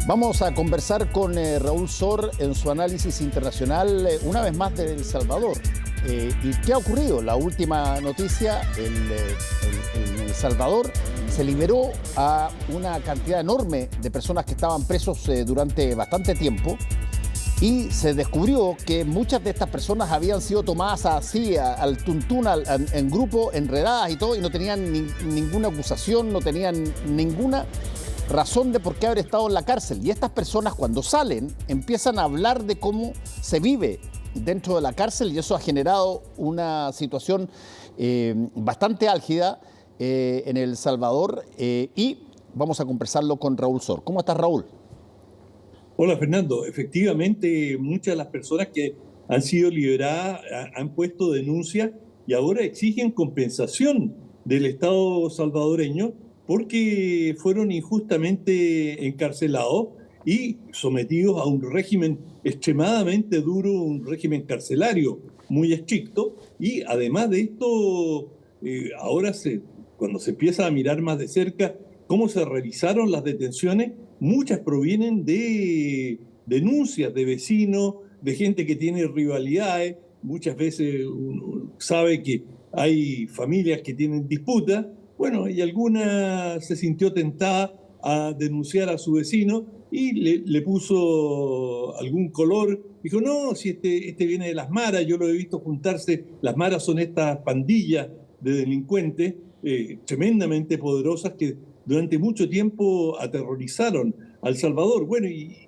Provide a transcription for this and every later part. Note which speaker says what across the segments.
Speaker 1: Vamos a conversar con Raúl Sor en su análisis internacional, una vez más de El Salvador. ¿Y qué ha ocurrido? La última noticia, en El Salvador se liberó a una cantidad enorme de personas que estaban presos durante bastante tiempo y se descubrió que muchas de estas personas habían sido tomadas así, al tuntún, en grupo, enredadas y todo, y no tenían ninguna acusación, no tenían ninguna razón de por qué haber estado en la cárcel. Y estas personas, cuando salen, empiezan a hablar de cómo se vive dentro de la cárcel, y eso ha generado una situación bastante álgida en El Salvador, y vamos a conversarlo con Raúl Sor. ¿Cómo estás, Raúl?
Speaker 2: Hola, Fernando. Efectivamente, muchas de las personas que han sido liberadas han puesto denuncias y ahora exigen compensación del Estado salvadoreño porque fueron injustamente encarcelados y sometidos a un régimen extremadamente duro, un régimen carcelario muy estricto. Y además de esto, cuando se empieza a mirar más de cerca cómo se realizaron las detenciones, muchas provienen de denuncias de vecinos, de gente que tiene rivalidades. Muchas veces uno sabe que hay familias que tienen disputas. Bueno, y alguna se sintió tentada a denunciar a su vecino y le puso algún color. Dijo, no, si este viene de las maras, yo lo he visto juntarse. Las maras son estas pandillas de delincuentes tremendamente poderosas que durante mucho tiempo aterrorizaron a El Salvador. Bueno, y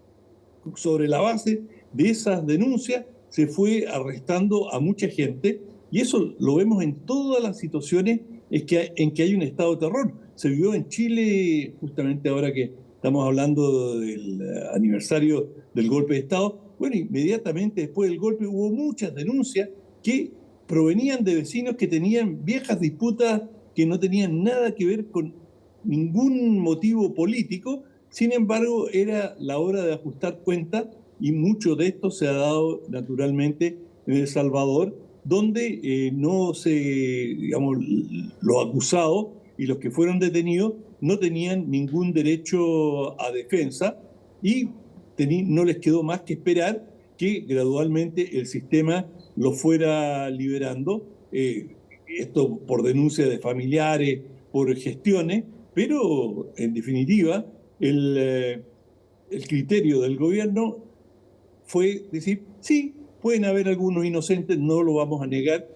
Speaker 2: sobre la base de esas denuncias se fue arrestando a mucha gente, y eso lo vemos en todas las situaciones en que hay un estado de terror. Se vio en Chile, justamente ahora que estamos hablando del aniversario del golpe de Estado. Bueno, inmediatamente después del golpe hubo muchas denuncias que provenían de vecinos que tenían viejas disputas que no tenían nada que ver con ningún motivo político. Sin embargo, era la hora de ajustar cuentas, y mucho de esto se ha dado naturalmente en El Salvador, donde los acusados y los que fueron detenidos no tenían ningún derecho a defensa, y no les quedó más que esperar que gradualmente el sistema los fuera liberando, esto por denuncia de familiares, por gestiones. Pero, en definitiva, el criterio del gobierno fue decir, sí, pueden haber algunos inocentes, no lo vamos a negar,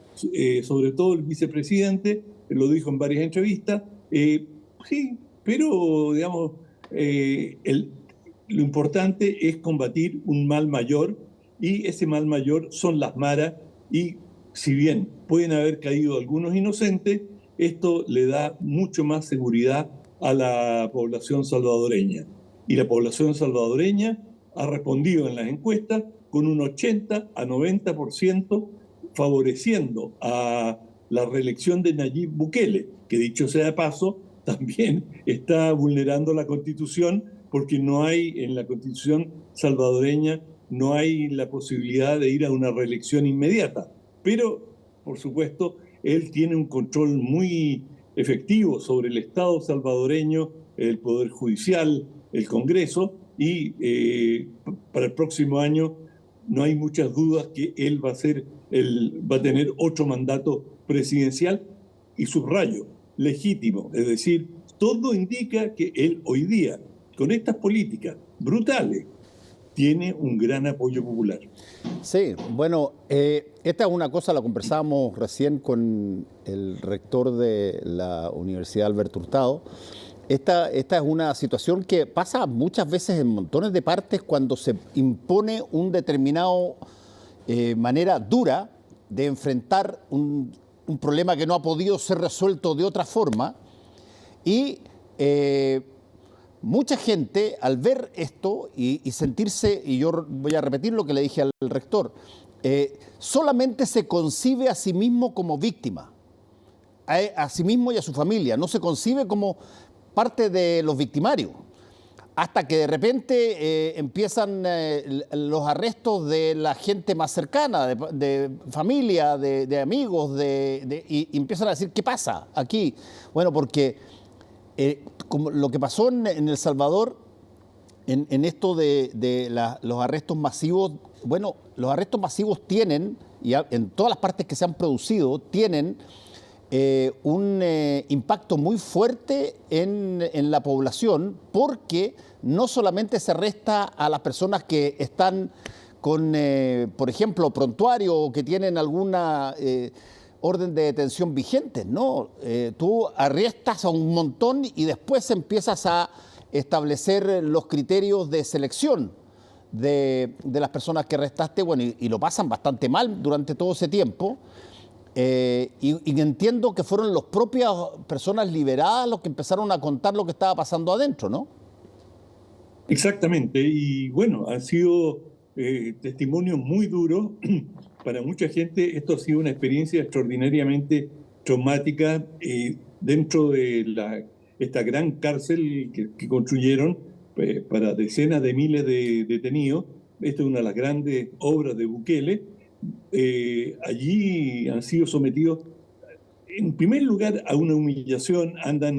Speaker 2: sobre todo el vicepresidente, lo dijo en varias entrevistas, sí, pero, digamos, lo importante es combatir un mal mayor, y ese mal mayor son las maras, y si bien pueden haber caído algunos inocentes, esto le da mucho más seguridad a la población salvadoreña. Y la población salvadoreña ha respondido en las encuestas con un 80 a 90% favoreciendo a la reelección de Nayib Bukele, que, dicho sea de paso, también está vulnerando la Constitución, porque no hay en la Constitución salvadoreña, no hay la posibilidad de ir a una reelección inmediata. Pero, por supuesto, él tiene un control muy efectivo sobre el Estado salvadoreño, el Poder Judicial, el Congreso, y para el próximo año no hay muchas dudas que él va a tener otro mandato presidencial, y subrayo, legítimo. Es decir, todo indica que él hoy día, con estas políticas brutales, tiene un gran apoyo popular.
Speaker 1: Sí, bueno, esta es una cosa, la conversábamos recién con el rector de la Universidad Alberto Hurtado. Esta es una situación que pasa muchas veces en montones de partes cuando se impone un determinado manera dura de enfrentar un problema que no ha podido ser resuelto de otra forma, y mucha gente, al ver esto y sentirse, y yo voy a repetir lo que le dije al rector, solamente se concibe a sí mismo como víctima, a sí mismo y a su familia, no se concibe como parte de los victimarios, hasta que de repente empiezan los arrestos de la gente más cercana, de familia, de amigos, y empiezan a decir, ¿qué pasa aquí? Bueno, porque como lo que pasó en El Salvador en esto de los arrestos masivos, bueno, los arrestos masivos tienen, y en todas las partes que se han producido, tienen un impacto muy fuerte en la población, porque no solamente se arresta a las personas que están con, por ejemplo, prontuario o que tienen alguna orden de detención vigente, ¿no? Tú arrestas a un montón y después empiezas a establecer los criterios de selección de las personas que arrestaste, bueno, y lo pasan bastante mal durante todo ese tiempo. Y entiendo que fueron las propias personas liberadas los que empezaron a contar lo que estaba pasando adentro, ¿no?
Speaker 2: Exactamente, y bueno, han sido testimonios muy duros. Para mucha gente esto ha sido una experiencia extraordinariamente traumática dentro de esta gran cárcel que construyeron para decenas de miles de detenidos. Esta es una de las grandes obras de Bukele. Allí han sido sometidos, en primer lugar, a una humillación. Andan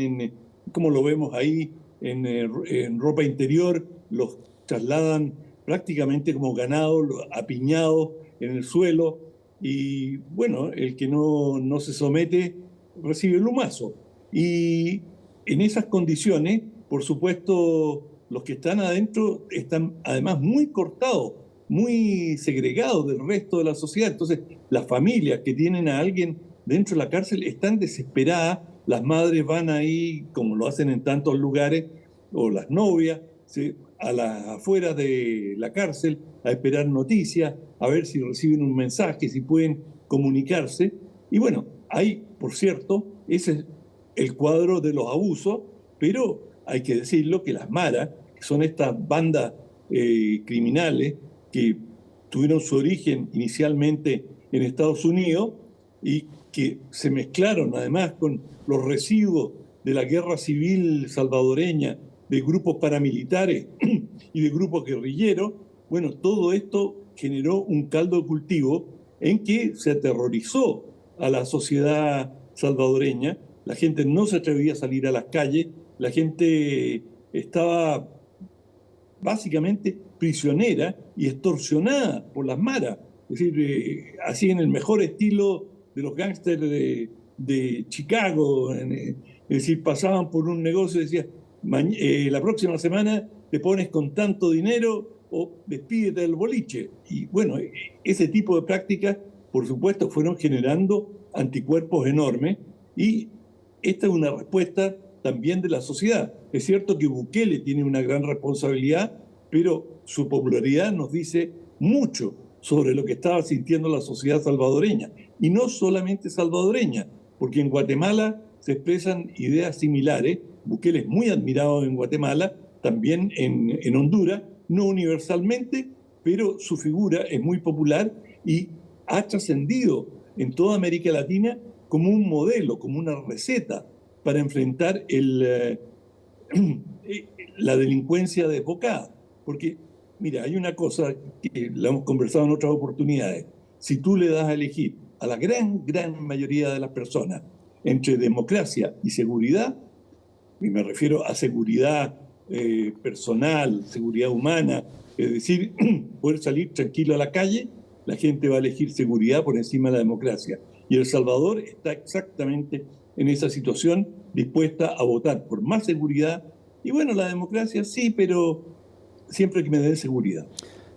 Speaker 2: como lo vemos ahí, en ropa interior, los trasladan prácticamente como ganado, apiñados en el suelo, y bueno, el que no se somete recibe el lumazo. Y en esas condiciones, por supuesto, los que están adentro están además muy cortados, muy segregados del resto de la sociedad. Entonces, las familias que tienen a alguien dentro de la cárcel están desesperadas. Las madres van ahí, como lo hacen en tantos lugares, o las novias, a las afueras de la cárcel a esperar noticias, a ver si reciben un mensaje, si pueden comunicarse. Y bueno, hay, por cierto, ese es el cuadro de los abusos, pero hay que decirlo que las maras, que son estas bandas criminales que tuvieron su origen inicialmente en Estados Unidos y que se mezclaron además con los residuos de la guerra civil salvadoreña, de grupos paramilitares y de grupos guerrilleros. Bueno, todo esto generó un caldo de cultivo en que se aterrorizó a la sociedad salvadoreña. La gente no se atrevía a salir a las calles, la gente estaba básicamente prisionera y extorsionada por las maras. Es decir, así en el mejor estilo de los gángsters de Chicago. Es decir, pasaban por un negocio y decían, la próxima semana te pones con tanto dinero o despídete del boliche. Y bueno, ese tipo de prácticas, por supuesto, fueron generando anticuerpos enormes, y esta es una respuesta también de la sociedad. Es cierto que Bukele tiene una gran responsabilidad, pero su popularidad nos dice mucho sobre lo que estaba sintiendo la sociedad salvadoreña. Y no solamente salvadoreña, porque en Guatemala se expresan ideas similares. Bukele es muy admirado en Guatemala, también en Honduras, no universalmente, pero su figura es muy popular y ha trascendido en toda América Latina como un modelo, como una receta para enfrentar la delincuencia desbocada. Porque, mira, hay una cosa que la hemos conversado en otras oportunidades. Si tú le das a elegir a la gran mayoría de las personas entre democracia y seguridad, y me refiero a seguridad personal, seguridad humana, es decir, poder salir tranquilo a la calle, la gente va a elegir seguridad por encima de la democracia. Y El Salvador está exactamente en esa situación, dispuesta a votar por más seguridad. Y bueno, la democracia sí, pero siempre que me den seguridad.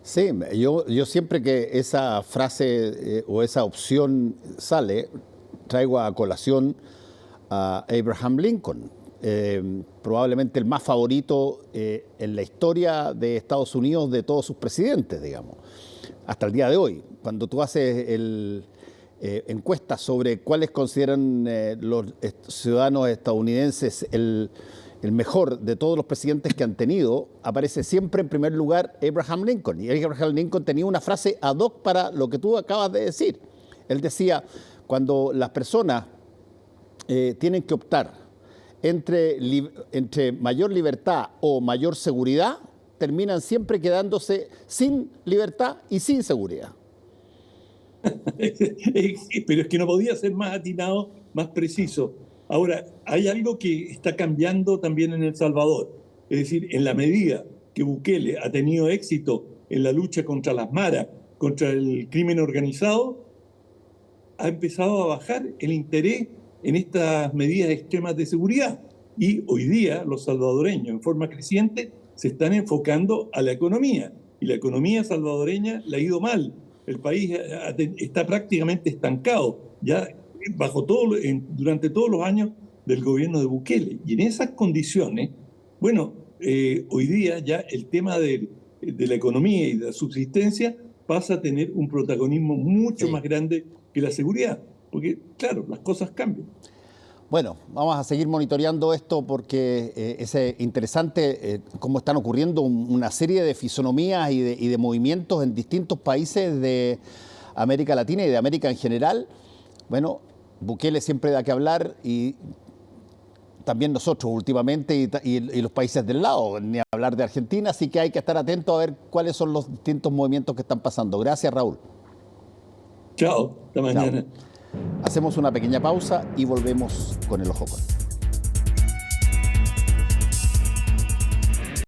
Speaker 1: Sí, yo siempre que esa frase o esa opción sale, traigo a colación a Abraham Lincoln, probablemente el más favorito en la historia de Estados Unidos de todos sus presidentes, digamos, hasta el día de hoy. Cuando tú haces encuestas sobre cuáles consideran los ciudadanos estadounidenses el mejor de todos los presidentes que han tenido, aparece siempre en primer lugar Abraham Lincoln. Y Abraham Lincoln tenía una frase ad hoc para lo que tú acabas de decir. Él decía, cuando las personas tienen que optar entre mayor libertad o mayor seguridad, terminan siempre quedándose sin libertad y sin seguridad.
Speaker 2: Pero es que no podía ser más atinado, más preciso. Ahora, hay algo que está cambiando también en El Salvador. Es decir, en la medida que Bukele ha tenido éxito en la lucha contra las maras, contra el crimen organizado, ha empezado a bajar el interés en estas medidas extremas de seguridad. Y hoy día los salvadoreños, en forma creciente, se están enfocando a la economía. Y la economía salvadoreña le ha ido mal. El país está prácticamente estancado, ya durante todos los años del gobierno de Bukele. Y en esas condiciones, bueno, hoy día ya el tema de la economía y de la subsistencia pasa a tener un protagonismo mucho más grande que la seguridad. Porque, claro, las cosas cambian.
Speaker 1: Bueno, vamos a seguir monitoreando esto porque es interesante cómo están ocurriendo una serie de fisonomías y de movimientos en distintos países de América Latina y de América en general. Bueno, Bukele siempre da que hablar y también nosotros últimamente y los países del lado, ni hablar de Argentina, así que hay que estar atentos a ver cuáles son los distintos movimientos que están pasando. Gracias, Raúl.
Speaker 2: Chao, hasta mañana.
Speaker 1: Chao. Hacemos una pequeña pausa y volvemos con el Ojo con.